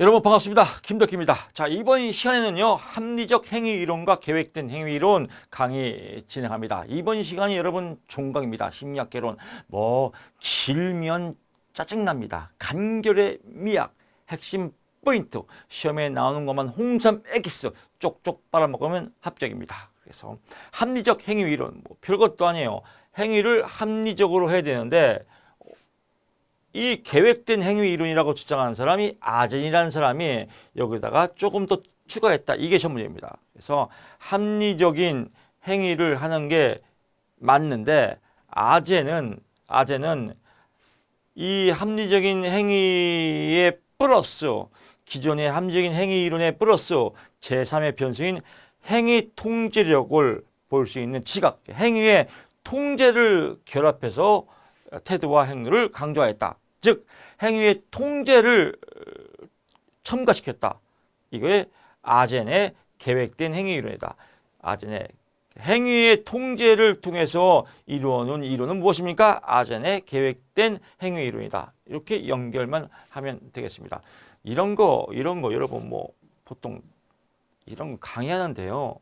여러분 반갑습니다. 김덕기입니다. 자, 이번 시간에는요, 합리적 행위 이론과 계획된 행위 이론 강의 진행합니다. 이번 시간이 여러분 종강입니다. 심리학 개론. 길면 짜증납니다. 간결의 미학, 핵심 포인트, 시험에 나오는 것만 홍삼 에기스 쪽쪽 빨아먹으면 합격입니다. 그래서 합리적 행위 이론, 별것도 아니에요. 행위를 합리적으로 해야 되는데, 이 계획된 행위 이론이라고 주장하는 사람이 아젠이라는 사람이 여기다가 조금 더 추가했다. 이게 전문입니다. 그래서 합리적인 행위를 하는 게 맞는데 아젠은 이 합리적인 행위에 플러스 기존의 합리적인 행위 이론에 플러스 제3의 변수인 행위 통제력을 볼 수 있는 지각, 행위의 통제를 결합해서 태도와 행위를 강조하였다. 즉 행위의 통제를 첨가시켰다. 이거에 아젠의 계획된 행위 이론이다. 아젠의 행위의 통제를 통해서 이루어놓은 이론은 무엇입니까? 아젠의 계획된 행위 이론이다. 이렇게 연결만 하면 되겠습니다. 이런 거 여러분 보통 이런 거 강의하는데요.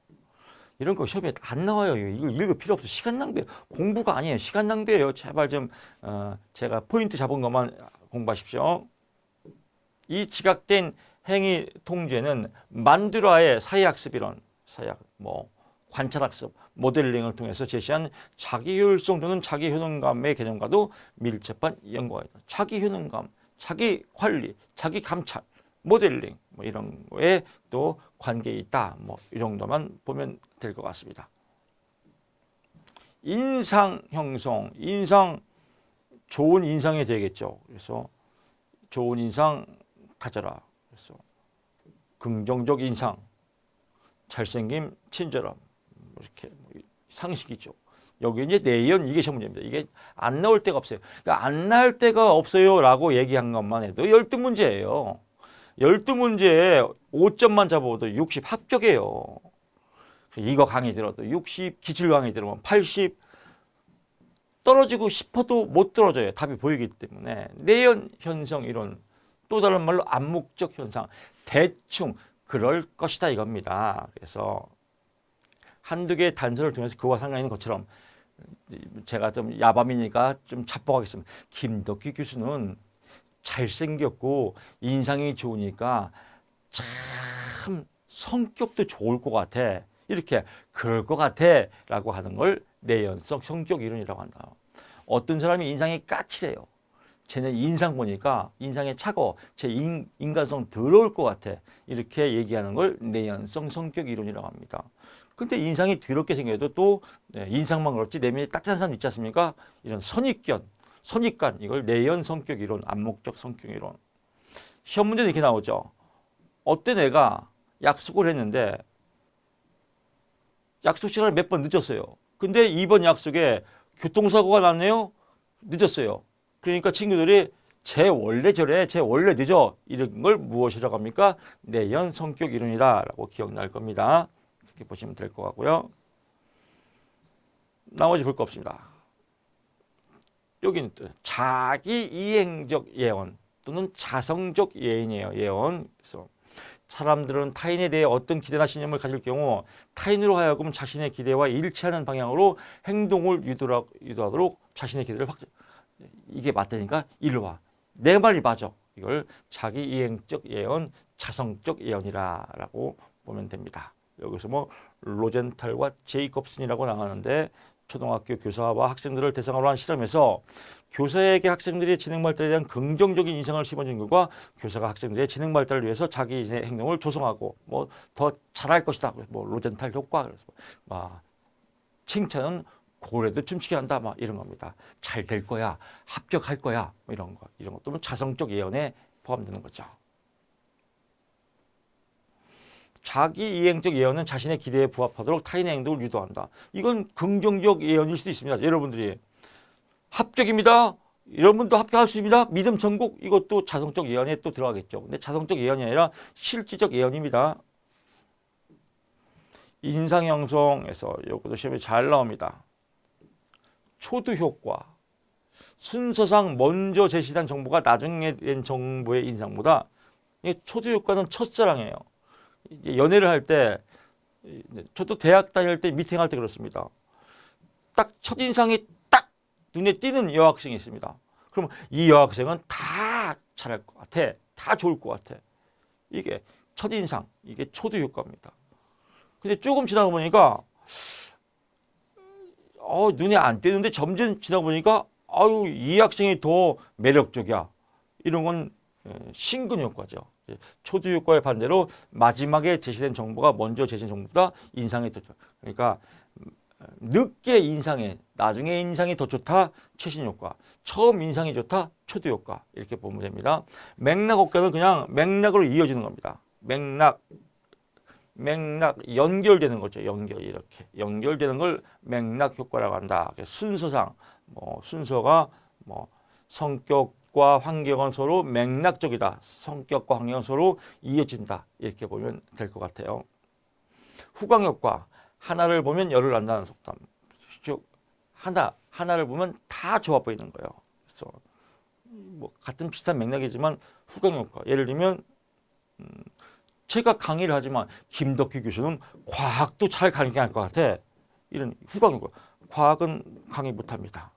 이런 거 시험에 안 나와요. 이거 읽을 필요 없어. 시간 낭비예요. 공부가 아니에요. 시간 낭비예요. 제발 좀 제가 포인트 잡은 것만 공부하십시오. 이 지각된 행위 통제는 만드라의 사회학습 이론, 관찰학습, 모델링을 통해서 제시한 자기효율성 또는 자기효능감의 개념과도 밀접한 연구가 있다. 자기효능감, 자기관리, 자기감찰, 모델링 이런 거에 또 관계에 있다. 이 정도만 보면 될 것 같습니다. 인상 형성, 좋은 인상이 되겠죠. 그래서 좋은 인상 가져라. 그래서 긍정적 인상, 잘생김, 친절함 이렇게 상식이죠. 여기 이제 내연 이게 전문입니다. 이게 안 나올 데가 없어요. 그러니까 안 나올 데가 없어요라고 얘기한 것만 해도 12문제예요. 12문제에 5점만 잡아도 60 합격이에요. 이거 강의 들어도 60, 기출 강의 들으면 80 떨어지고 싶어도 못 떨어져요. 답이 보이기 때문에. 내연 현상 이론, 또 다른 말로 암묵적 현상, 대충 그럴 것이다 이겁니다. 그래서 한두 개의 단서를 통해서 그와 상관있는 것처럼 제가 좀 야밤이니까 좀 자뻑하겠습니다. 김덕기 교수는 잘생겼고 인상이 좋으니까 참 성격도 좋을 것 같아. 이렇게 그럴 것 같아 라고 하는 걸 내연성 성격 이론이라고 한다. 어떤 사람이 인상이 까칠해요. 쟤는 인상 보니까 인상에 차가워. 제 인간성 더러울 것 같아. 이렇게 얘기하는 걸 내연성 성격 이론이라고 합니다. 근데 인상이 더럽게 생겨도 또 인상만 그렇지 내면이 따뜻한 사람 있지 않습니까? 이런 선입관 이걸 내연 성격 이론, 암묵적 성격 이론. 시험 문제는 이렇게 나오죠. 어떤 애가 약속을 했는데 약속 시간을 몇 번 늦었어요. 근데 이번 약속에 교통사고가 났네요. 늦었어요. 그러니까 친구들이 쟤 원래 저래, 쟤 원래 늦어. 이런 걸 무엇이라고 합니까? 내연 성격 이론이다 라고 기억날 겁니다. 이렇게 보시면 될 것 같고요. 나머지 볼 거 없습니다. 여기는 또 자기 이행적 예언 또는 자성적 예언이에요. 예언. 그래서 사람들은 타인에 대해 어떤 기대나 신념을 가질 경우 타인으로 하여금 자신의 기대와 일치하는 방향으로 행동을 유도하도록 자신의 기대를 이게 맞다니까 일로 와. 내 말이 맞아. 이걸 자기 이행적 예언, 자성적 예언이라고 보면 됩니다. 여기서 로젠탈과 제이콥슨이라고 나가는데 초등학교 교사와 학생들을 대상으로 한 실험에서 교사에게 학생들의 지능 발달에 대한 긍정적인 인상을 심어준 결과 교사가 학생들의 지능 발달을 위해서 자기의 행동을 조성하고 더 잘할 것이다. 로젠탈 효과. 그래서 칭찬은 고래도 춤추게 한다. 이런 겁니다. 잘 될 거야. 합격할 거야. 이런 것도 자성적 예언에 포함되는 거죠. 자기 이행적 예언은 자신의 기대에 부합하도록 타인의 행동을 유도한다. 이건 긍정적 예언일 수도 있습니다. 여러분들이 합격입니다. 여러분도 합격할 수 있습니다. 믿음 천국 이것도 자성적 예언에 또 들어가겠죠. 근데 자성적 예언이 아니라 실질적 예언입니다. 인상 형성에서 이것도 시험에 잘 나옵니다. 초두 효과. 순서상 먼저 제시된 정보가 나중에 된 정보의 인상보다 이게 초두 효과는 첫사랑이에요. 이제 연애를 할 때, 저도 대학 다닐 때 미팅할 때 그렇습니다. 딱 첫인상이 딱 눈에 띄는 여학생이 있습니다. 그럼 이 여학생은 다 잘할 것 같아. 다 좋을 것 같아. 이게 첫인상, 이게 초두 효과입니다. 근데 조금 지나고 보니까 눈에 안 띄는데 점점 지나고 보니까 아유, 이 학생이 더 매력적이야. 이런 건 신근 효과죠. 초두 효과의 반대로 마지막에 제시된 정보가 먼저 제시된 정보보다 인상이 더 좋다. 그러니까 늦게 인상에, 나중에 인상이 더 좋다, 최신 효과. 처음 인상이 좋다, 초두 효과. 이렇게 보면 됩니다. 맥락 효과는 그냥 맥락으로 이어지는 겁니다. 맥락, 연결되는 거죠. 이렇게. 연결되는 걸 맥락 효과라고 한다. 순서상, 순서가 성격과 환경은 서로 맥락적이다. 성격과 환경은 서로 이어진다. 이렇게 보면 될 것 같아요. 후광 효과. 하나를 보면 열을 난다는 속담. 즉 하나를 보면 다 좋아 보이는 거예요. 그래서 같은 비슷한 맥락이지만 후광 효과. 예를 들면 제가 강의를 하지만 김덕희 교수는 과학도 잘 강의할 것 같아. 이런 후광 효과. 과학은 강의 못합니다.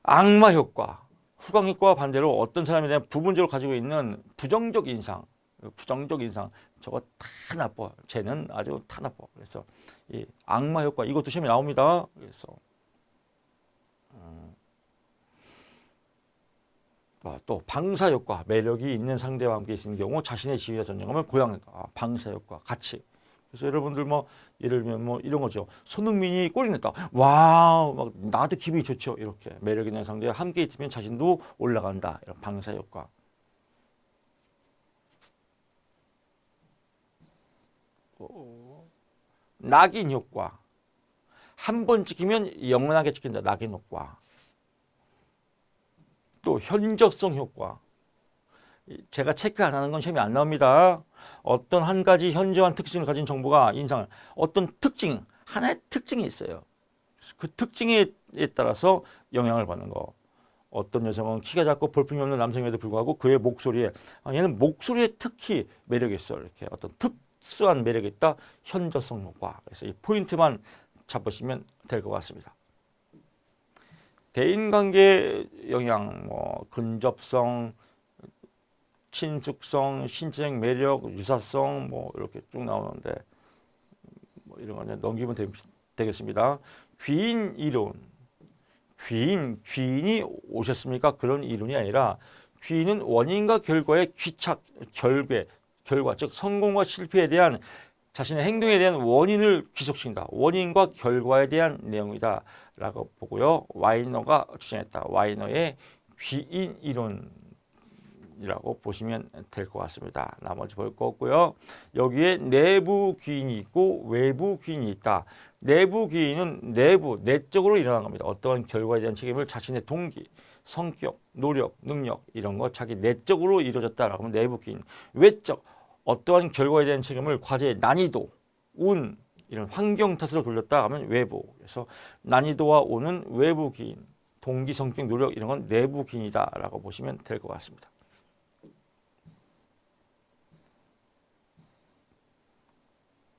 악마 효과. 후광 효과와 반대로 어떤 사람에 대한 부분적으로 가지고 있는 부정적 인상. 저거 다 나빠. 쟤는 아주 다 나빠. 그래서 이 악마 효과 이것도 시험에 나옵니다. 그래서 또 방사 효과. 매력이 있는 상대와 함께 있는 경우 자신의 지위와 전쟁감을 고양한다. 방사 효과 같이. 그래서 여러분들 예를 들면 이런 거죠. 손흥민이 골이 냈다. 와우, 막 나도 기분이 좋죠. 이렇게 매력 있는 상대와 함께 있으면 자신도 올라간다. 이런 방사 효과. 낙인 효과. 한 번 찍히면 영원하게 찍힌다. 낙인 효과. 또 현저성 효과. 제가 체크 안 하는 건 시험에 안 나옵니다. 어떤 한 가지 현저한 특징을 가진 정보가 인상을 어떤 특징, 하나의 특징이 있어요. 그 특징에 따라서 영향을 받는 거. 어떤 여성은 키가 작고 볼품이 없는 남성임에도 불구하고 그의 목소리에 얘는 목소리에 특히 매력이 있어. 이렇게 어떤 특수한 매력이 있다. 현저성 효과. 그래서 이 포인트만 잡으시면 될 것 같습니다. 대인관계 영향, 근접성, 친숙성, 신체적 매력, 유사성 이렇게 쭉 나오는데 이런 거 넘기면 되겠습니다. 귀인 이론. 귀인이 오셨습니까? 그런 이론이 아니라 귀인은 원인과 결과의 귀착, 결과, 즉 성공과 실패에 대한 자신의 행동에 대한 원인을 귀속시킨다. 원인과 결과에 대한 내용이다 라고 보고요. 와이너가 주장했다. 와이너의 귀인 이론이라고 보시면 될 것 같습니다. 나머지 볼 거 없고요. 여기에 내부 귀인이 있고 외부 귀인이 있다. 내부 귀인은 내적으로 일어나는 겁니다. 어떠한 결과에 대한 책임을 자신의 동기, 성격, 노력, 능력 이런 거 자기 내적으로 이루어졌다라고 하면 내부 귀인. 외적, 어떠한 결과에 대한 책임을 과제의 난이도, 운 이런 환경 탓으로 돌렸다 하면 외부. 그래서 난이도와 운은 외부 기인, 동기, 성격, 노력 이런 건 내부 기인이다라고 보시면 될 것 같습니다.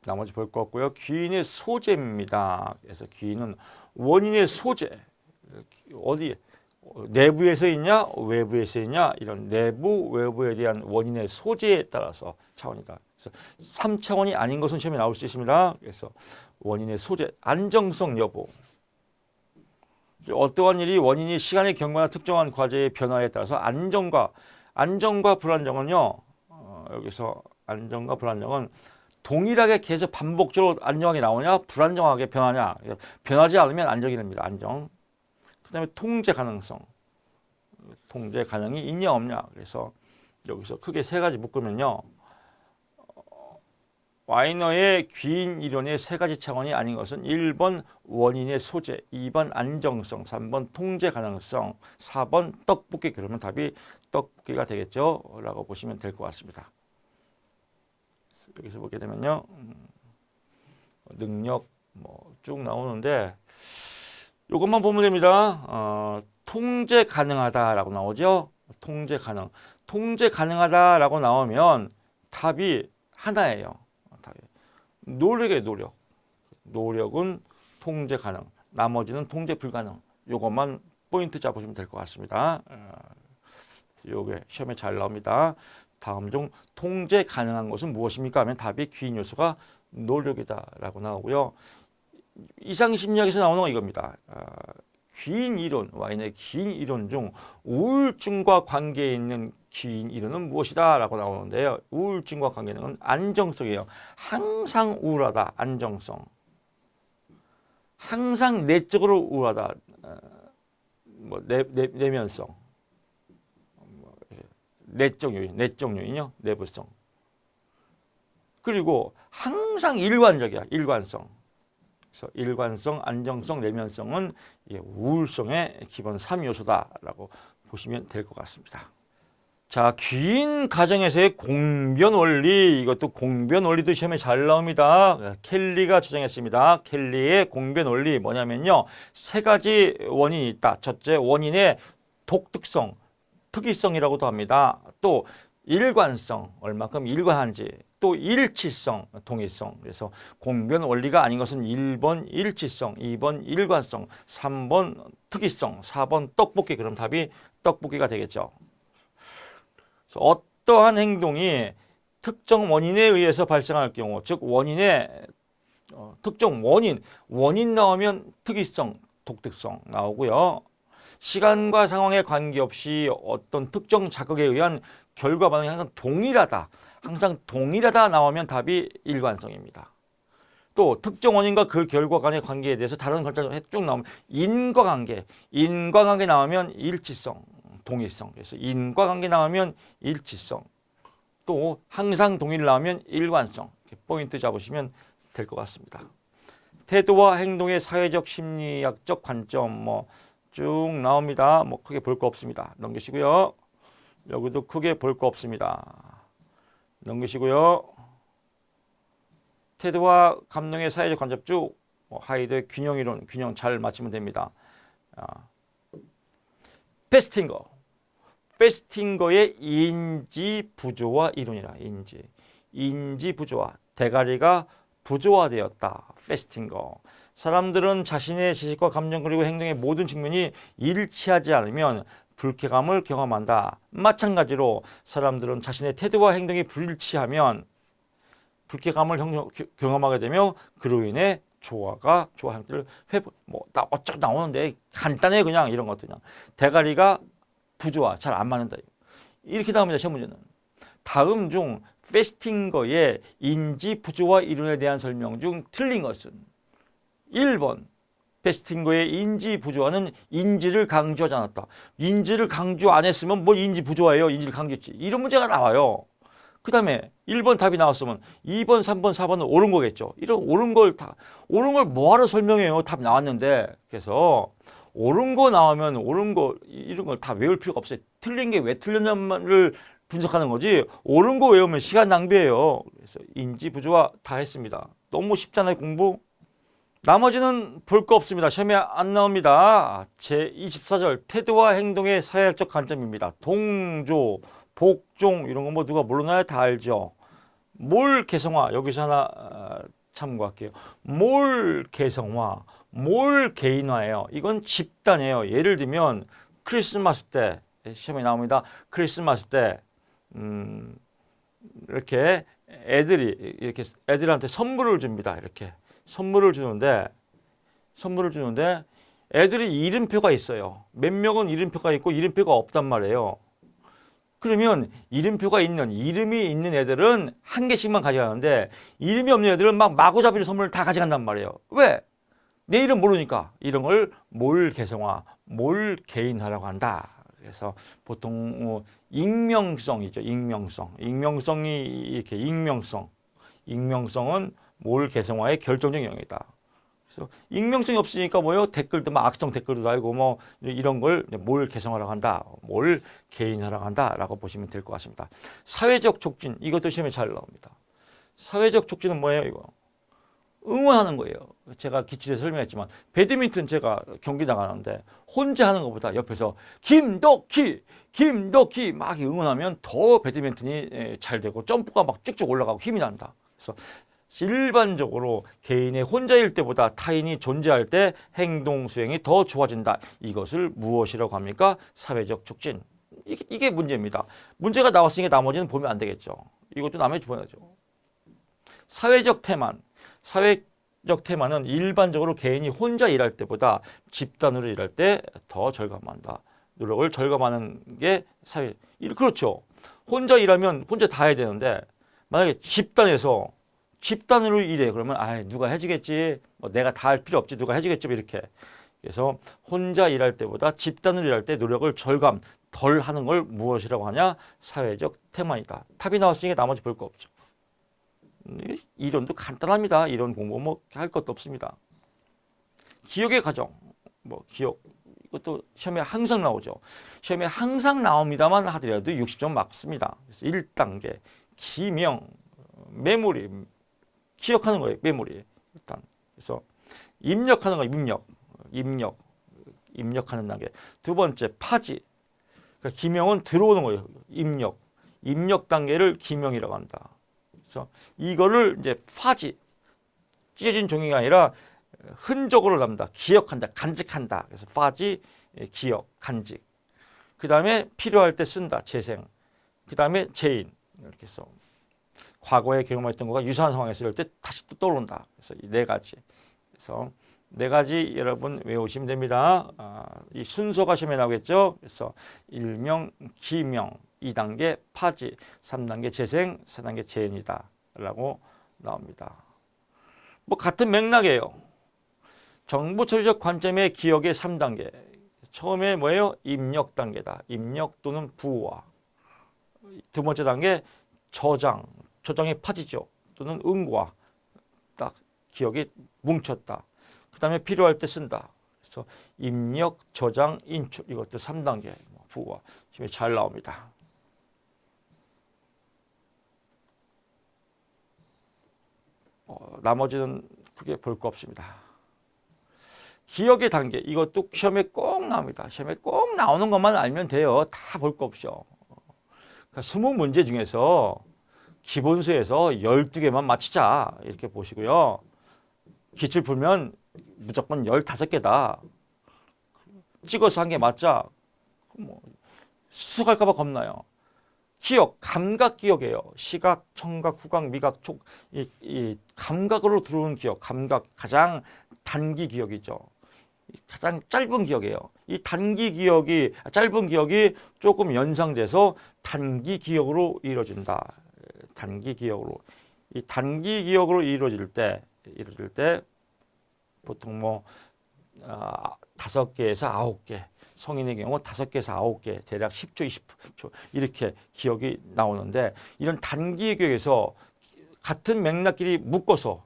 나머지 볼 거 없고요. 귀인의 소재입니다. 그래서 귀인은 원인의 소재. 어디 내부에서 있냐 외부에서 있냐 이런 내부 외부에 대한 원인의 소재에 따라서 차원이다. 그래서 3차원이 아닌 것은 시험에 나올 수 있습니다. 그래서 원인의 소재, 안정성 여부. 어떠한 일이 원인이 시간의 경과나 특정한 과제의 변화에 따라서 안정과 불안정은요. 여기서 안정과 불안정은 동일하게 계속 반복적으로 안정하게 나오냐 불안정하게 변하냐. 변하지 않으면 안정이 됩니다. 안정. 그 다음에 통제 가능성. 통제 가능이 있냐 없냐. 그래서 여기서 크게 세 가지 묶으면요. 와이너의 귀인 이론의 세 가지 차원이 아닌 것은 1번 원인의 소재, 2번 안정성, 3번 통제 가능성, 4번 떡볶이. 그러면 답이 떡볶이가 되겠죠. 라고 보시면 될 것 같습니다. 여기서 보게 되면요. 능력 쭉 나오는데 이것만 보면 됩니다. 통제 가능하다라고 나오죠. 통제 가능. 통제 가능하다라고 나오면 답이 하나예요. 노력의 노력. 노력은 통제 가능. 나머지는 통제 불가능. 요것만 포인트 잡으시면 될 것 같습니다. 요게 시험에 잘 나옵니다. 다음 중 통제 가능한 것은 무엇입니까? 하면 답이 귀인 요소가 노력이다라고 나오고요. 이상심리학에서 나오는 건 이겁니다. 귀인 이론, 와인의 귀인 이론 중 우울증과 관계 있는 귀인 이론은 무엇이다? 라고 나오는데요. 우울증과 관계는 안정성이에요. 항상 우울하다, 안정성. 항상 내적으로 우울하다, 내면성. 내적 요인이요. 내부성. 그리고 항상 일관적이야, 일관성. 그래서 일관성, 안정성, 내면성은 우울성의 기본 3요소다라고 보시면 될 것 같습니다. 자, 귀인 가정에서의 공변 원리, 이것도 공변 원리도 시험에 잘 나옵니다. 켈리가 주장했습니다. 켈리의 공변 원리 뭐냐면요, 세 가지 원인이 있다. 첫째, 원인의 독특성, 특이성이라고도 합니다. 또 일관성, 얼마큼 일관한지, 또 일치성, 동일성. 그래서 공변 원리가 아닌 것은 1번 일치성, 2번 일관성, 3번 특이성, 4번 떡볶이. 그럼 답이 떡볶이가 되겠죠. 그래서 어떠한 행동이 특정 원인에 의해서 발생할 경우, 즉 원인의 특정 원인 나오면 특이성, 독특성 나오고요. 시간과 상황에 관계없이 어떤 특정 자극에 의한 결과 반응이 항상 동일하다 나오면 답이 일관성입니다. 또 특정 원인과 그 결과 간의 관계에 대해서 다른 관점으로 쭉 나오면 인과관계 나오면 일치성, 동일성. 그래서 인과관계 나오면 일치성. 또 항상 동일 나오면 일관성. 이렇게 포인트 잡으시면 될 것 같습니다. 태도와 행동의 사회적 심리학적 관점 쭉 나옵니다. 크게 볼 거 없습니다. 넘기시고요. 여기도 크게 볼 거 없습니다. 넘기시고요. 태도와 감정의 사회적 관점 쭉 하이드의 균형 이론, 균형 잘 맞추면 됩니다. 페스팅거의 인지 부조화 이론이라. 인지 부조화, 대가리가 부조화되었다. 페스팅거. 사람들은 자신의 지식과 감정 그리고 행동의 모든 측면이 일치하지 않으면 불쾌감을 경험한다. 마찬가지로 사람들은 자신의 태도와 행동이 불일치하면 불쾌감을 경험하게 되며 그로 인해 조화 형태를 회복. 나 어쩌고 나오는데 간단해 그냥 이런 것들 그냥 대가리가 부조화 잘 안 맞는다. 이렇게 나옵니다. 시험 문제는. 다음 중 페스팅거의 인지 부조화 이론에 대한 설명 중 틀린 것은 1번 페스팅거의 인지 부조화는 인지를 강조하지 않았다. 인지를 강조 안 했으면 뭘 인지 부조화예요. 인지를 강조했지. 이런 문제가 나와요. 그 다음에 1번 답이 나왔으면 2번, 3번, 4번은 옳은 거겠죠. 이런 옳은 걸 뭐하러 설명해요. 답이 나왔는데. 그래서 옳은 거 나오면 옳은 거 이런 걸 다 외울 필요가 없어요. 틀린 게 왜 틀렸냐를 분석하는 거지. 옳은 거 외우면 시간 낭비예요. 그래서 인지 부조화 다 했습니다. 너무 쉽잖아요, 공부. 나머지는 볼 거 없습니다. 시험에 안 나옵니다. 제24절 태도와 행동의 사회학적 관점입니다. 동조, 복종 이런 거 누가 모르나요? 다 알죠. 몰 개성화 여기서 하나 참고할게요. 몰 개성화, 몰 개인화예요. 이건 집단이에요. 예를 들면 크리스마스 때 시험에 나옵니다. 크리스마스 때 이렇게 애들한테 선물을 줍니다. 이렇게 선물을 주는데 애들이 이름표가 있어요. 몇 명은 이름표가 있고 이름표가 없단 말이에요. 그러면 이름표가 있는 이름이 있는 애들은 한 개씩만 가져가는데 이름이 없는 애들은 막 마구잡이로 선물을 다 가져간단 말이에요. 왜? 내 이름 모르니까. 이런 걸 몰 개성화, 몰 개인화라고 한다. 그래서 보통 익명성이죠. 익명성이 이렇게 익명성은 몰 개성화의 결정적 영역이다. 그래서 익명성이 없으니까 댓글도 막 악성 댓글도 달고 이런 걸 몰 개성화라고 한다. 몰 개인화라고 한다라고 보시면 될 것 같습니다. 사회적 촉진 이것도 시험에 잘 나옵니다. 사회적 촉진은 뭐예요, 이거? 응원하는 거예요. 제가 기출에 설명했지만 배드민턴 제가 경기 나가는데 혼자 하는 것보다 옆에서 김덕희 막 응원하면 더 배드민턴이 잘 되고 점프가 막 쭉쭉 올라가고 힘이 난다. 그래서 일반적으로 개인의 혼자일 때보다 타인이 존재할 때 행동 수행이 더 좋아진다. 이것을 무엇이라고 합니까? 사회적 촉진. 이게 문제입니다. 문제가 나왔으니까 나머지는 보면 안 되겠죠. 이것도 남의 주관이죠. 사회적 태만. 사회적 태만은 일반적으로 개인이 혼자 일할 때보다 집단으로 일할 때 더 절감한다. 노력을 절감하는 게 사회. 그렇죠. 혼자 일하면 혼자 다 해야 되는데 만약에 집단으로 일해. 그러면 누가 해주겠지. 뭐 내가 다 할 필요 없지. 누가 해주겠지. 이렇게. 그래서 혼자 일할 때보다 집단으로 일할 때 노력을 절감 덜 하는 걸 무엇이라고 하냐? 사회적 태만이다. 답이 나왔으니까 나머지 볼 거 없죠. 이론도 간단합니다. 이론 공부 뭐 할 것도 없습니다. 기억의 과정, 기억 이것도 시험에 항상 나오죠. 시험에 항상 나옵니다만 하더라도 60점 맞습니다. 그래서 1단계 기명, 메모리, 기억하는 거예요. 메모리 일단. 그래서 입력하는 거예요. 입력하는 단계. 두 번째 파지. 그러니까 기명은 들어오는 거예요. 입력 단계를 기명이라고 한다. 그래서 이거를 이제 파지, 찢어진 종이가 아니라 흔적으로 남다. 기억한다. 간직한다. 그래서 파지, 기억, 간직. 그 다음에 필요할 때 쓴다. 재생. 그 다음에 재인. 이렇게 해서 과거에 경험했던 것과 유사한 상황에 있을 때 다시 또 떠오른다. 그래서 이 네 가지. 그래서 네 가지 여러분 외우시면 됩니다. 이 순서가 시험에 나오겠죠. 그래서 일명, 기명, 2단계 파지, 3단계 재생, 4단계 재인이다 라고 나옵니다. 뭐 같은 맥락이에요. 정보처리적 관점의 기억의 3단계. 처음에 뭐예요? 입력 단계다. 입력 또는 부호화. 두 번째 단계 저장의 파지죠. 또는 응과. 딱 기억이 뭉쳤다. 그 다음에 필요할 때 쓴다. 그래서 입력, 저장, 인출 이것도 3단계 부호화. 지금 잘 나옵니다. 나머지는 크게 볼 거 없습니다. 기억의 단계 이것도 시험에 꼭 나옵니다. 시험에 꼭 나오는 것만 알면 돼요. 다 볼 거 없죠. 그러니까 20문제 중에서 기본서에서 12개만 맞히자 이렇게 보시고요. 기출 풀면 무조건 15개다. 찍어서 한 개 맞자. 수석할까 봐 겁나요. 기억, 감각 기억이에요. 시각, 청각, 후각, 미각, 촉. 이 감각으로 들어오는 기억, 감각 가장 단기 기억이죠. 가장 짧은 기억이에요. 이 단기 기억이 짧은 기억이 조금 연상돼서 단기 기억으로 이루어진다. 단기 기억으로. 이 단기 기억으로 이루어질 때 보통 5개에서 9개. 성인의 경우 5개에서 9개, 대략 10초, 20초 이렇게 기억이 나오는데 이런 단기 기억에서 같은 맥락끼리 묶어서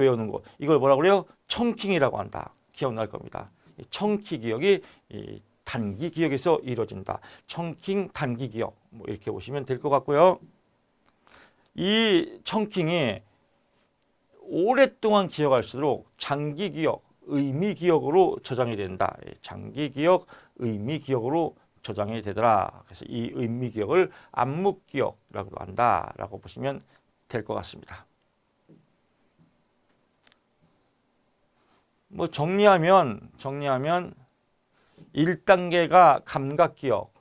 외우는 거 이걸 뭐라고 그래요? 청킹이라고 한다. 기억날 겁니다. 청키 기억이 이 단기 기억에서 이루어진다. 청킹 단기 기억 이렇게 보시면 될 것 같고요. 이 청킹이 오랫동안 기억할수록 장기 기억, 의미 기억으로 저장이 된다. 장기 기억, 의미 기억으로 저장이 되더라. 그래서 이 의미 기억을 암묵 기억이라고 한다라고 보시면 될 것 같습니다. 뭐 정리하면 1단계가 감각 기억,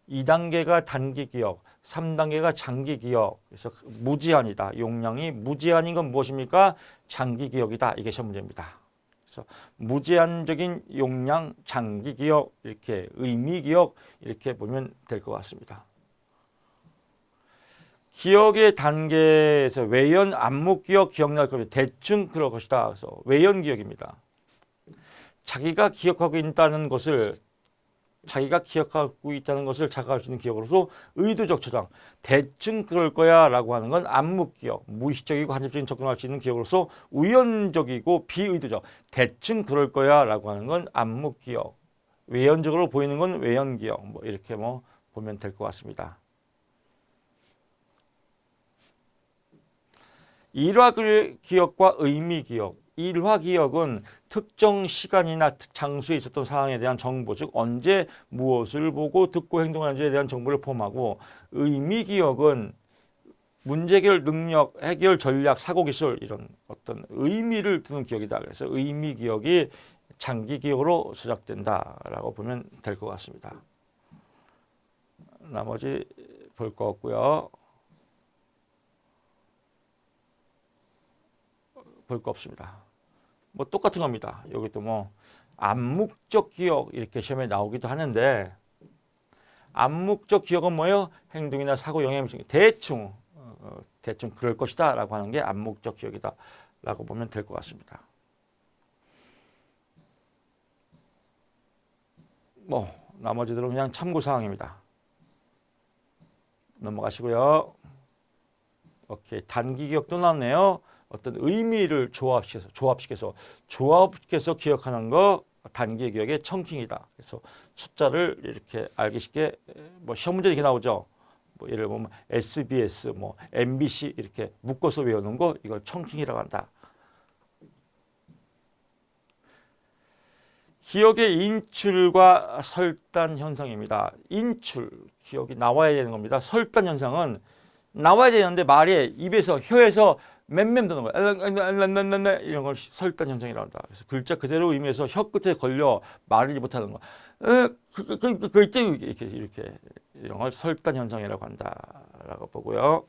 2단계가 단기 기억, 3단계가 장기 기억. 그래서 무제한이다. 용량이 무제한인 건 무엇입니까? 장기 기억이다. 이게 시험 문제입니다. 그래서 무제한적인 용량, 장기 기억, 이렇게 의미 기억 이렇게 보면 될 것 같습니다. 기억의 단계에서 외연, 암묵 기억, 기억날 겁니다. 대충 그럴 것이다. 그래서 외연 기억입니다. 자기가 기억하고 있다는 것을 자각할 수 있는 기억으로서 의도적 저장. 대충 그럴 거야 라고 하는 건 암묵 기억. 무의식적이고 간접적인 접근할 수 있는 기억으로서 우연적이고 비의도적. 대충 그럴 거야 라고 하는 건 암묵 기억. 외연적으로 보이는 건 외연 기억. 이렇게 보면 될 것 같습니다. 일화 기억과 의미 기억. 일화 기억은 특정 시간이나 장소에 있었던 상황에 대한 정보, 즉 언제 무엇을 보고 듣고 행동하는지에 대한 정보를 포함하고, 의미 기억은 문제 해결 능력, 해결 전략, 사고 기술 이런 어떤 의미를 두는 기억이다. 그래서 의미 기억이 장기 기억으로 조작된다라고 보면 될 것 같습니다. 나머지 볼 거 없고요. 볼 거 없습니다. 뭐 똑같은 겁니다. 여기도 뭐 암묵적 기억 이렇게 시험에 나오기도 하는데, 암묵적 기억은 뭐예요? 행동이나 사고 영향을 미치는 대충 그럴 것이다 라고 하는 게 암묵적 기억이다 라고 보면 될 것 같습니다. 뭐 나머지들은 그냥 참고사항입니다. 넘어가시고요. 오케이. 단기 기억도 나왔네요. 어떤 의미를 조합시켜서 기억하는 거 단기 기억의 청킹이다. 그래서 숫자를 이렇게 알기 쉽게 뭐 시험 문제 이렇게 나오죠. 뭐 예를 들면 SBS, 뭐 MBC 이렇게 묶어서 외우는 거 이걸 청킹이라고 한다. 기억의 인출과 설단 현상입니다. 인출, 기억이 나와야 되는 겁니다. 설단 현상은 나와야 되는데 말이 입에서 혀에서 맴맴 도는 거야. 이런 걸 설단 현상이라고 한다. 그래서 글자 그대로 의미해서 혀 끝에 걸려 말을 못하는 거. 그 있죠. 이렇게 이런 걸 설단 현상이라고 한다라고 보고요.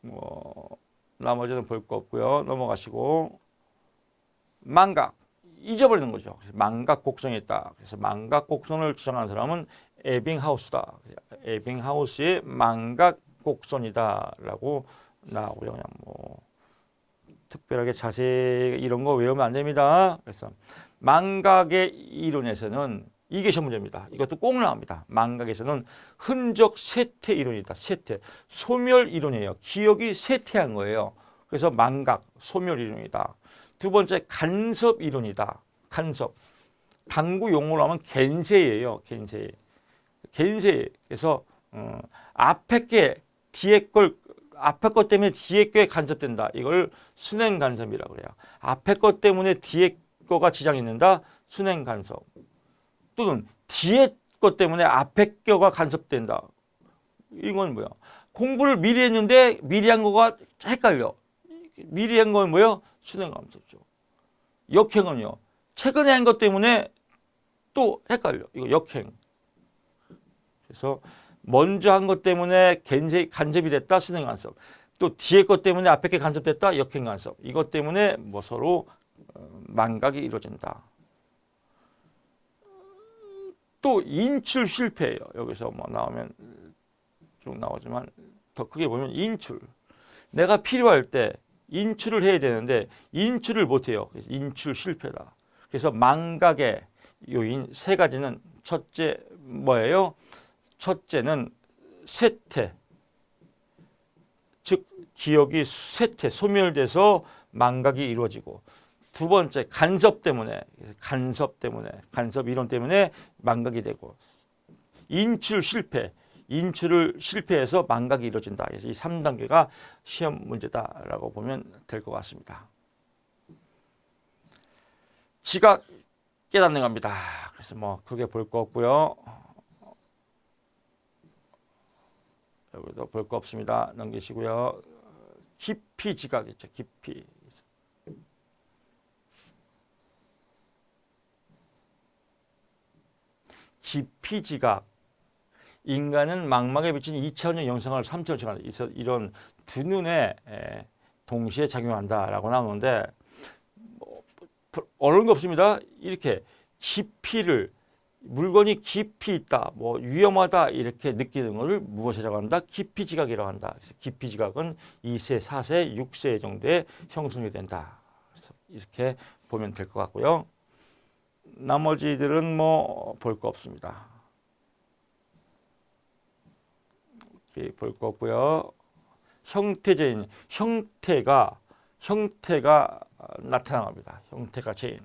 뭐 나머지는 볼 거 없고요. 넘어가시고 망각. 잊어버리는 거죠. 그래서 망각 곡선이 있다. 그래서 망각 곡선을 주장하는 사람은 에빙하우스다. 에빙하우스의 망각 곡선이다라고 나오고요. 그냥 뭐 특별하게 자세히 이런 거 외우면 안 됩니다. 그래서 망각의 이론에서는 이게 시험 문제입니다. 이것도 꼭 나옵니다. 망각에서는 흔적 쇠퇴 이론이다. 쇠퇴, 소멸 이론이에요. 기억이 쇠퇴한 거예요. 그래서 망각, 소멸 이론이다. 두 번째 간섭 이론이다. 간섭. 당구 용어로 하면 겐세예요. 겐세. 겐세. 그래서 앞에 게 뒤에 걸 앞에 것 때문에 뒤에 게 간섭된다. 이걸 순행 간섭이라고 그래요. 앞에 것 때문에 뒤에 거가 지장이 있는다. 순행 간섭. 또는 뒤에 것 때문에 앞에 거가 간섭된다. 이건 뭐야? 공부를 미리 했는데 미리 한 거가 헷갈려. 미리 한 건 뭐예요? 순행 간섭죠. 역행은요. 최근에 한 것 때문에 또 헷갈려. 이거 역행. 그래서 먼저 한 것 때문에 간섭이 됐다. 순행 간섭. 또 뒤에 것 때문에 앞에 게 간섭됐다. 역행 간섭. 이것 때문에 뭐 서로 망각이 이루어진다. 또 인출 실패예요. 여기서 뭐 나오면 좀 나오지만 더 크게 보면 인출. 내가 필요할 때 인출을 해야 되는데 인출을 못해요. 그래서 인출 실패다. 그래서 망각의 요인 세 가지는 첫째 뭐예요? 첫째는 쇠퇴, 즉 기억이 쇠퇴, 소멸돼서 망각이 이루어지고, 두 번째 간섭 때문에, 간섭 이론 때문에 망각이 되고, 인출 실패, 인출을 실패해서 망각이 이루어진다. 그래서 이 3단계가 시험 문제다라고 보면 될 것 같습니다. 지각 깨닫는 겁니다. 그래서 뭐 크게 볼 거 없고요. 여기도 볼 거 없습니다. 넘기시고요. 깊이 지각 있죠. 깊이. 깊이 지각. 인간은 망막에 비친 2차원적 영상을 3차원적 영상, 이런 두 눈에 동시에 작용한다라고 나오는데 어려운 거 없습니다. 이렇게 깊이를 물건이 깊이 있다, 뭐 위험하다 이렇게 느끼는 것을 무엇이라고 한다? 깊이 지각이라고 한다. 그래서 깊이 지각은 2세, 4세, 6세 정도에 형성이 된다. 그래서 이렇게 보면 될 것 같고요. 나머지들은 뭐 볼 거 없습니다. 볼 거 없고요. 형태가 나타납니다. 형태가 제인.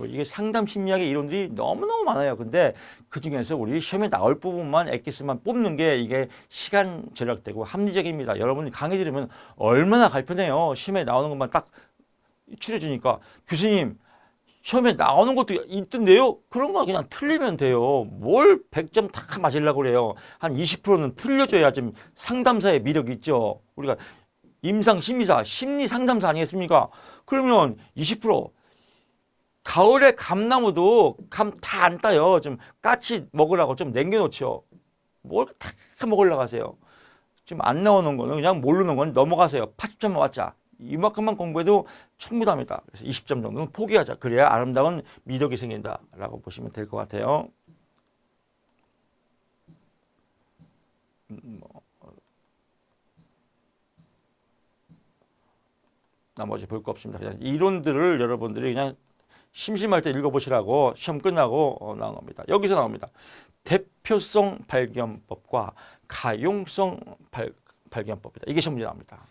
이게 상담 심리학의 이론들이 너무너무 많아요. 근데 그 중에서 우리 시험에 나올 부분만 엑기스만 뽑는 게 이게 시간 절약되고 합리적입니다. 여러분이 강의 들으면 얼마나 간편해요. 시험에 나오는 것만 딱 추려주니까 교수님 시험에 나오는 것도 있던데요? 그런 거 그냥 틀리면 돼요. 뭘 100점 다 맞으려고 그래요. 한 20%는 틀려줘야 좀 상담사의 매력이 있죠. 우리가 임상 심리사, 심리 상담사 아니겠습니까? 그러면 20% 가을에 감나무도 감 다 안 따요. 좀 까치 먹으라고 좀 남겨놓죠. 뭘 다 먹으려고 하세요. 지금 안 나오는 거는 그냥 모르는 건 넘어가세요. 80점만 맞자. 이만큼만 공부해도 충분합니다. 그래서 20점 정도는 포기하자. 그래야 아름다운 미덕이 생긴다라고 보시면 될 것 같아요. 나머지 볼 거 없습니다. 그냥 이론들을 여러분들이 그냥 심심할 때 읽어보시라고 시험 끝나고 나온 겁니다. 여기서 나옵니다. 대표성 발견법과 가용성 발견법이다. 이게 시험 문제 나옵니다.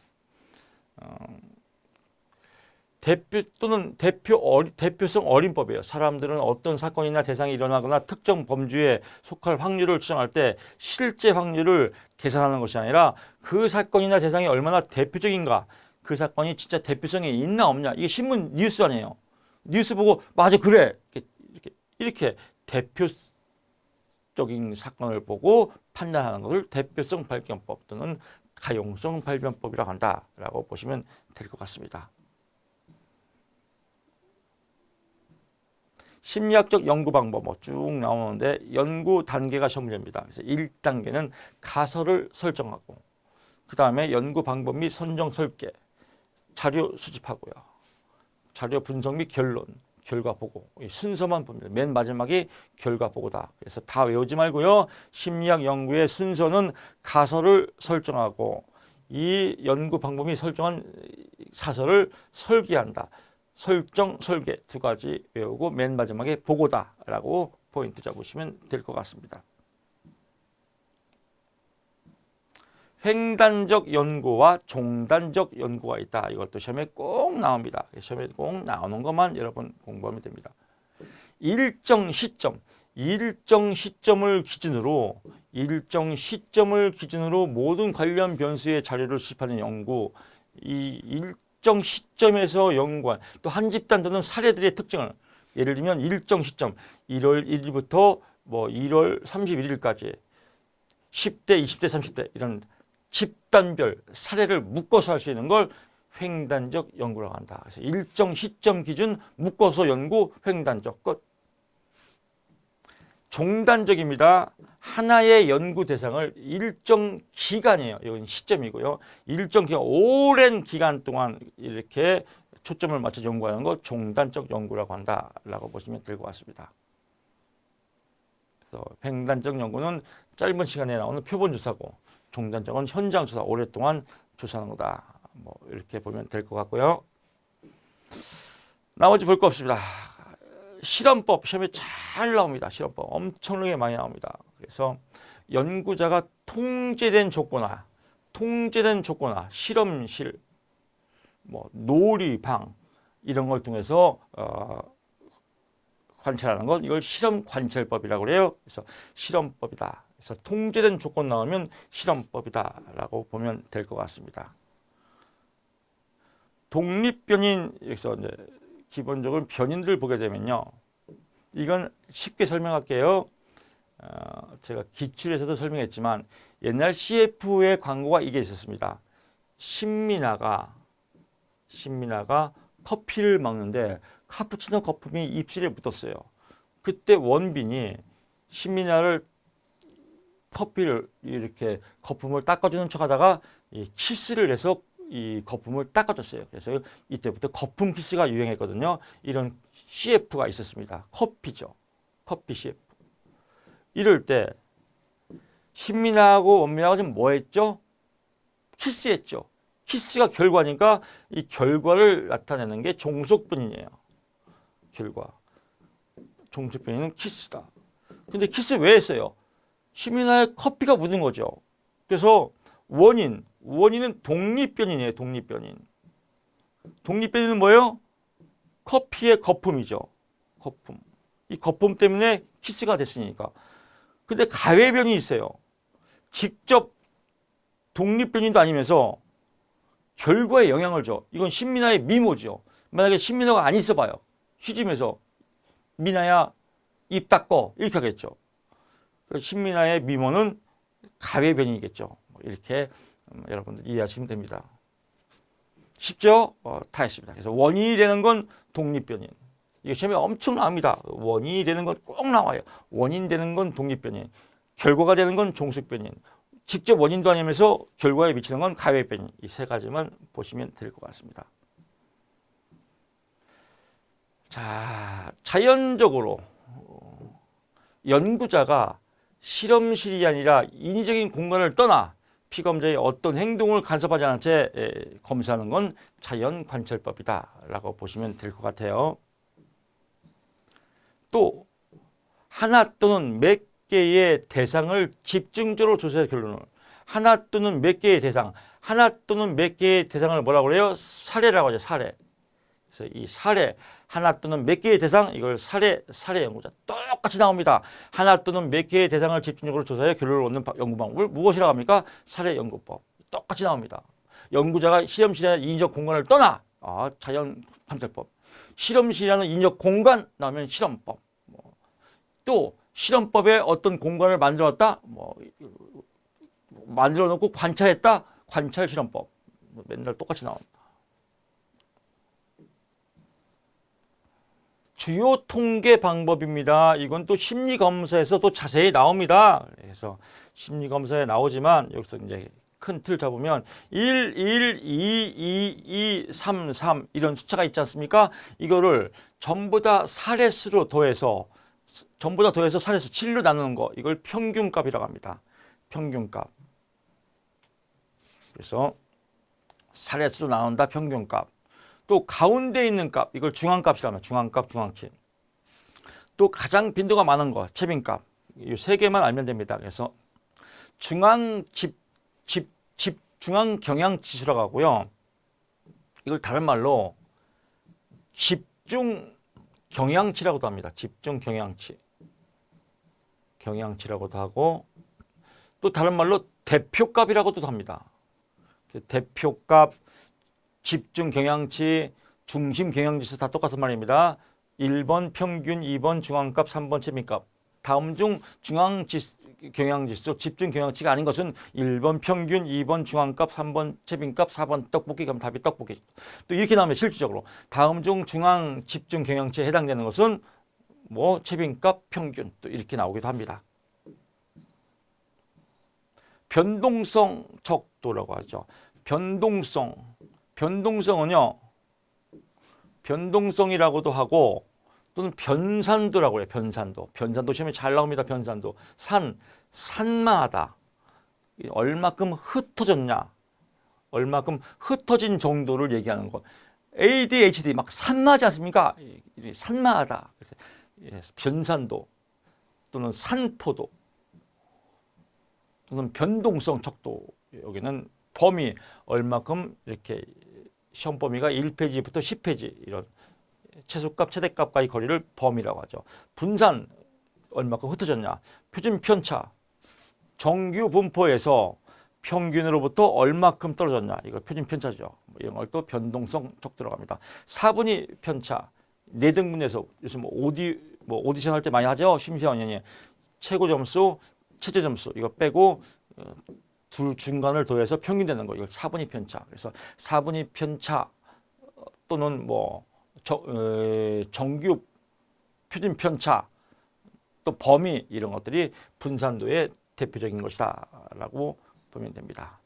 대표성 어림법이에요. 사람들은 어떤 사건이나 대상이 일어나거나 특정 범주에 속할 확률을 추정할 때 실제 확률을 계산하는 것이 아니라 그 사건이나 대상이 얼마나 대표적인가, 그 사건이 진짜 대표성이 있나 없냐, 이게 신문 뉴스 아니에요. 뉴스 보고 맞아 그래 이렇게 대표적인 사건을 보고 판단하는 것을 대표성 발견법 또는 가용성 발견법이라고 한다라고 보시면 될 것 같습니다. 심리학적 연구 방법 쭉 나오는데 연구 단계가 시험 문제입니다. 그래서 1단계는 가설을 설정하고, 그 다음에 연구 방법 및 선정 설계, 자료 수집하고요. 자료 분석 및 결론, 결과 보고, 이 순서만 봅니다. 맨 마지막이 결과 보고다. 그래서 다 외우지 말고요. 심리학 연구의 순서는 가설을 설정하고 이 연구 방법이 설정한 사설을 설계한다. 설정, 설계 두 가지 외우고 맨 마지막에 보고다라고 포인트 잡으시면 될 것 같습니다. 횡단적 연구와 종단적 연구가 있다. 이것도 시험에 꼭 나옵니다. 시험에 꼭 나오는 것만 여러분 공부하면 됩니다. 일정 시점을 기준으로 모든 관련 변수의 자료를 수집하는 연구, 이 일정 시점에서 연구한 또 한 집단 또는 사례들의 특징을, 예를 들면 일정 시점 1월 1일부터 뭐 1월 31일까지 10대, 20대, 30대 이런 집단별 사례를 묶어서 할 수 있는 걸 횡단적 연구라고 한다. 그래서 일정 시점 기준 묶어서 연구, 횡단적 것. 종단적입니다. 하나의 연구 대상을 일정 기간이에요. 이건 시점이고요. 일정 기간, 오랜 기간 동안 이렇게 초점을 맞춰 연구하는 것 종단적 연구라고 한다라고 보시면 될 것 같습니다. 그래서 횡단적 연구는 짧은 시간에 나오는 표본 조사고, 종단적은 현장 조사, 오랫동안 조사하는 거다. 뭐 이렇게 보면 될 것 같고요. 나머지 볼 거 없습니다. 실험법 시험에 잘 나옵니다. 실험법 엄청나게 많이 나옵니다. 그래서 연구자가 통제된 조건화, 실험실, 뭐 놀이방 이런 걸 통해서 관찰하는 것, 이걸 실험 관찰법이라고 그래요. 그래서 실험법이다. 그래서 통제된 조건 나오면 실험법이다라고 보면 될 것 같습니다. 독립변인, 여기서 이제 기본적으로 변인들을 보게 되면요. 이건 쉽게 설명할게요. 제가 기출에서도 설명했지만 옛날 CF의 광고가 이게 있었습니다. 신민아가 커피를 먹는데 카푸치노 거품이 입술에 묻었어요. 그때 원빈이 신민아를 커피를 이렇게 거품을 닦아주는 척하다가 키스를 해서 이 거품을 닦아줬어요. 그래서 이때부터 거품 키스가 유행했거든요. 이런 CF가 있었습니다. 커피죠. 커피 CF. 이럴 때 신민아하고 원민아가 지금 뭐 했죠? 키스했죠. 키스가 결과니까 이 결과를 나타내는 게 종속변인이에요. 결과. 종속변인은 키스다. 근데 키스 왜 했어요? 신민아의 커피가 묻은 거죠. 그래서 원인은 독립변인이에요. 독립변인. 독립변인은 뭐예요? 커피의 거품이죠. 거품. 이 거품 때문에 키스가 됐으니까. 근데 가외변이 있어요. 직접 독립변이도 아니면서 결과에 영향을 줘. 이건 신민아의 미모죠. 만약에 신민아가 안 있어 봐요. 시집에서 민아야 입 닦어 이렇게 하겠죠. 신민아의 미모는 가외변이겠죠. 이렇게 여러분들 이해하시면 됩니다. 쉽죠? 다 했습니다. 그래서 원인이 되는 건 독립변인. 이게 시험에 엄청 나옵니다. 원인이 되는 건 꼭 나와요. 원인 되는 건 독립변인. 결과가 되는 건 종속변인. 직접 원인도 아니면서 결과에 미치는 건 가외변인. 이 세 가지만 보시면 될 것 같습니다. 자, 자연적으로 연구자가 실험실이 아니라 인위적인 공간을 떠나 피검자의 어떤 행동을 간섭하지 않은 채 검사하는 건 자연관찰법이다 라고 보시면 될 것 같아요. 또 하나 또는 몇 개의 대상을 집중적으로 조사해서 결론을 하나 또는 몇 개의 대상, 하나 또는 몇 개의 대상을 뭐라고 그래요? 사례라고 하죠. 사례. 그래서 이 사례, 하나 또는 몇 개의 대상, 이걸 사례 연구자 똑같이 나옵니다. 하나 또는 몇 개의 대상을 집중적으로 조사해 결론을 얻는 연구 방법을 무엇이라고 합니까? 사례 연구법. 똑같이 나옵니다. 연구자가 실험실이나 인위적 공간을 떠나 자연 관찰법. 실험실이라는 인위적 공간 나오면 실험법. 또 실험법에 어떤 공간을 만들었다, 만들어 놓고 관찰했다, 관찰 실험법. 맨날 똑같이 나옵니다. 주요 통계 방법입니다. 이건 또 심리검사에서 또 자세히 나옵니다. 그래서 심리검사에 나오지만 여기서 이제 큰 틀 잡으면 1, 1, 2, 2, 2, 3, 3 이런 숫자가 있지 않습니까? 이거를 전부 다 사례수로 더해서 사례수 7로 나누는 거, 이걸 평균값이라고 합니다. 평균값. 그래서 사례수로 나눈다 평균값. 또 가운데 있는 값, 이걸 중앙값이라고 합니다. 중앙값, 중앙치. 또 가장 빈도가 많은 거, 최빈값. 이 세 개만 알면 됩니다. 그래서 중앙 경향 지수라고 하고요. 이걸 다른 말로 집중 경향치라고도 합니다. 집중 경향치. 경향치라고도 하고 또 다른 말로 대표값이라고도 합니다. 대표값, 집중 경향치, 중심 경향지수 다 똑같은 말입니다. 1번 평균, 2번 중앙값, 3번 최빈값. 다음 중 중앙 경향지수, 집중 경향치가 아닌 것은 1번 평균, 2번 중앙값, 3번 최빈값, 4번 떡볶이. 그럼 답이 떡볶이. 또 이렇게 나오면 실질적으로 다음 중 중앙 집중 경향치에 해당되는 것은 최빈값, 평균 또 이렇게 나오기도 합니다. 변동성 척도라고 하죠. 변동성은요, 변동성이라고도 하고 또는 변산도라고 해요. 변산도 시험에 잘 나옵니다. 변산도. 산만하다. 얼마큼 흩어졌냐, 얼마큼 흩어진 정도를 얘기하는 것. ADHD 막 산만하지 않습니까? 산만하다. 변산도 또는 산포도 또는 변동성 척도. 여기는 범위 얼마큼 이렇게 시험 범위가 1페이지부터 10페이지 이런 최소값, 최대값과의 거리를 범위라고 하죠. 분산 얼마큼 흩어졌냐. 표준 편차. 정규 분포에서 평균으로부터 얼마큼 떨어졌냐. 이거 표준 편차죠. 이런 걸 또 변동성 척도라고 합니다. 4분위 편차. 4등분해서 요즘 오디션 할 때 많이 하죠. 심사위원이 최고 점수, 최저 점수 이거 빼고 둘 중간을 더해서 평균 되는 거. 이걸 4분위 편차. 그래서 4분위 편차 또는 정규 표준 편차 또 범위 이런 것들이 분산도의 대표적인 것이다 라고 보면 됩니다.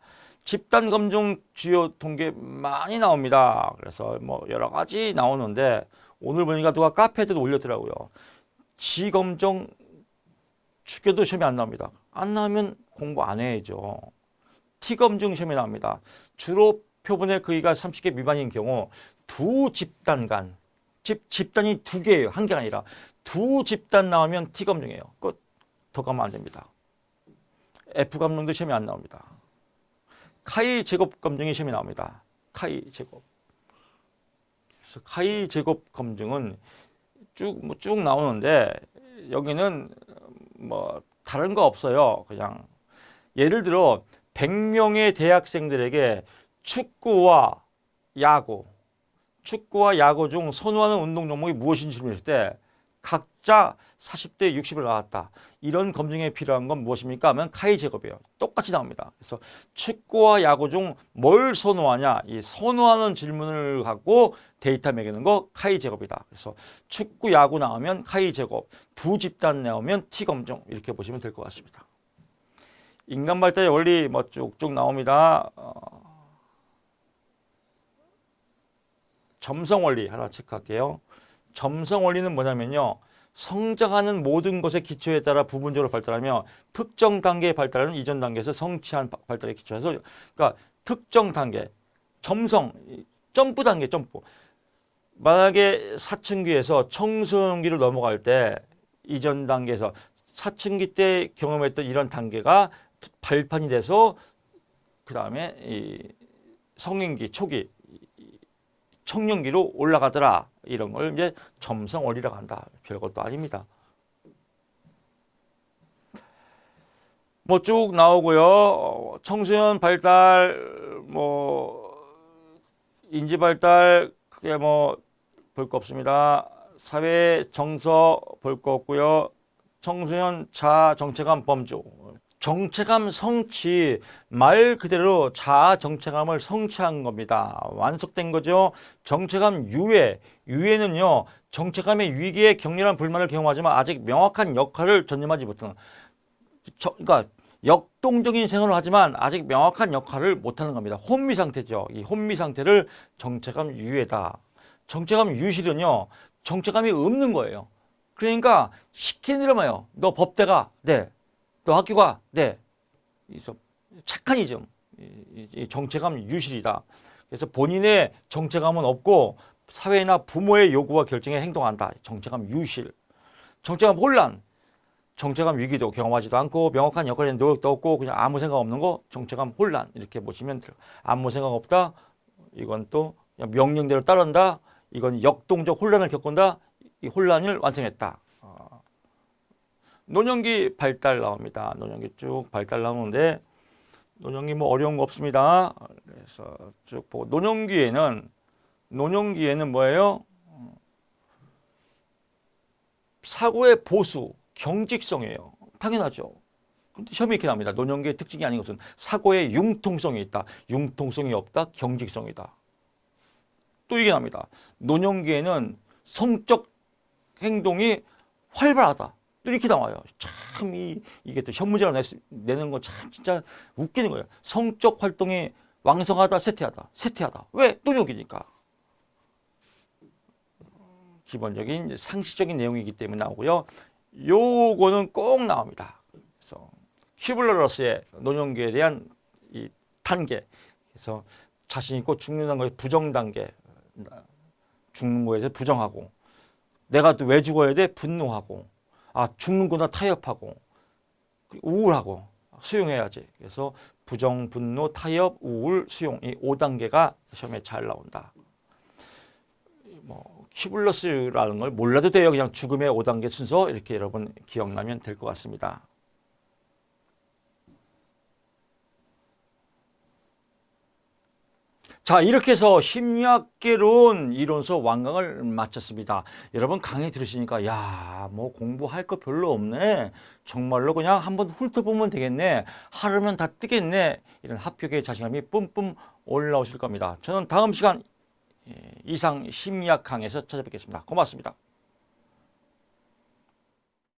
집단 검증 주요 통계 많이 나옵니다. 그래서 여러 가지 나오는데 오늘 보니까 누가 카페에도 올렸더라고요. 지검정 축에도 시험이 안 나옵니다. 안 나오면 공부 안 해야죠. T검증 시험이 나옵니다. 주로 표본의 크기가 30개 미만인 경우 두 집단 간, 집단이 2개예요. 한 개가 아니라 두 집단 나오면 T검증이에요. 끝. 더 가면 안 됩니다. F검증도 시험이 안 나옵니다. 카이 제곱 검증이 시험이 나옵니다. 카이 제곱. 그래서 카이 제곱 검증은 쭉 나오는데 여기는 뭐 다른 거 없어요. 그냥 예를 들어 100명의 대학생들에게 축구와 야구 중 선호하는 운동 종목이 무엇인지 질문했을 때 각자 40대 60을 나왔다. 이런 검증에 필요한 건 무엇입니까? 하면 카이 제곱이에요. 똑같이 나옵니다. 그래서 축구와 야구 중 뭘 선호하냐? 이 선호하는 질문을 갖고 데이터 매기는 거 카이 제곱이다. 그래서 축구, 야구 나오면 카이 제곱, 두 집단 나오면 T 검증 이렇게 보시면 될 것 같습니다. 인간 발달의 원리 뭐 쭉쭉 나옵니다. 점성 원리 하나 체크할게요. 점성 원리는 뭐냐면요. 성장하는 모든 것의 기초에 따라 부분적으로 발달하며 특정 단계의 발달은 이전 단계에서 성취한 발달에 기초해서 그러니까 특정 단계, 점성, 점프 단계, 점프. 만약에 사춘기에서 청소년기로 넘어갈 때 이전 단계에서 사춘기 때 경험했던 이런 단계가 발판이 돼서 그 다음에 이 성인기 초기 청년기로 올라가더라. 이런 걸 이제 점성 원리라고 한다. 별것도 아닙니다. 뭐 쭉 나오고요. 청소년 발달, 뭐 인지 발달 크게 뭐 볼 거 없습니다. 사회 정서 볼 거 없고요. 청소년 자아 정체감 범주. 정체감 성취, 말 그대로 자아 정체감을 성취한 겁니다. 완성된 거죠. 정체감 유예, 유예는요. 정체감의 위기에 격렬한 불만을 경험하지만 아직 명확한 역할을 전념하지 못하는 그러니까 역동적인 생활을 하지만 아직 명확한 역할을 못하는 겁니다. 혼미 상태죠. 이 혼미 상태를 정체감 유예다. 정체감 유실은요. 정체감이 없는 거예요. 그러니까 시키는 대로 해요. 너 법대가 네. 또 학교가 네. 착한 이점. 이 정체감 유실이다. 그래서 본인의 정체감은 없고 사회나 부모의 요구와 결정에 행동한다. 정체감 유실. 정체감 혼란. 정체감 위기도 경험하지도 않고 명확한 역할에 노력도 없고 그냥 아무 생각 없는 거 정체감 혼란 이렇게 보시면 돼요. 아무 생각 없다. 이건 또 그냥 명령대로 따른다. 이건 역동적 혼란을 겪는다. 이 혼란을 완성했다. 노년기 발달 나옵니다. 노년기 쭉 발달 나오는데 노년기 뭐 어려운 거 없습니다. 그래서 쭉 보고 노년기에는 뭐예요? 사고의 보수, 경직성이에요. 당연하죠. 그런데 시험이 이렇게 나옵니다. 노년기의 특징이 아닌 것은 사고의 융통성이 있다. 융통성이 없다. 경직성이다. 또 이게 나옵니다. 노년기에는 성적 행동이 활발하다. 또 이렇게 나와요. 참 이게 또 현무제로 내는 건 참 진짜 웃기는 거예요. 성적 활동이 왕성하다, 쇠퇴하다. 왜? 노년기니까. 기본적인 상식적인 내용이기 때문에 나오고요. 요거는 꼭 나옵니다. 그래서 큐블러러스의 노년기에 대한 이 단계. 그래서 자신 있고 죽는다는 것이 부정 단계. 죽는 거에 대해서 부정하고 내가 또 왜 죽어야 돼? 분노하고 죽는구나 타협하고 우울하고 수용해야지. 그래서 부정, 분노, 타협, 우울, 수용 이 5단계가 시험에 잘 나온다. 뭐 큐블러스라는 걸 몰라도 돼요. 그냥 죽음의 5단계 순서 이렇게 여러분 기억나면 될 것 같습니다. 자, 이렇게 해서 심리학개론 이론서 완강을 마쳤습니다. 여러분 강의 들으시니까 뭐 공부할 거 별로 없네. 정말로 그냥 한번 훑어보면 되겠네. 하루면 다 뜨겠네. 이런 합격의 자신감이 뿜뿜 올라오실 겁니다. 저는 다음 시간 이상 심리학 강의에서 찾아뵙겠습니다. 고맙습니다.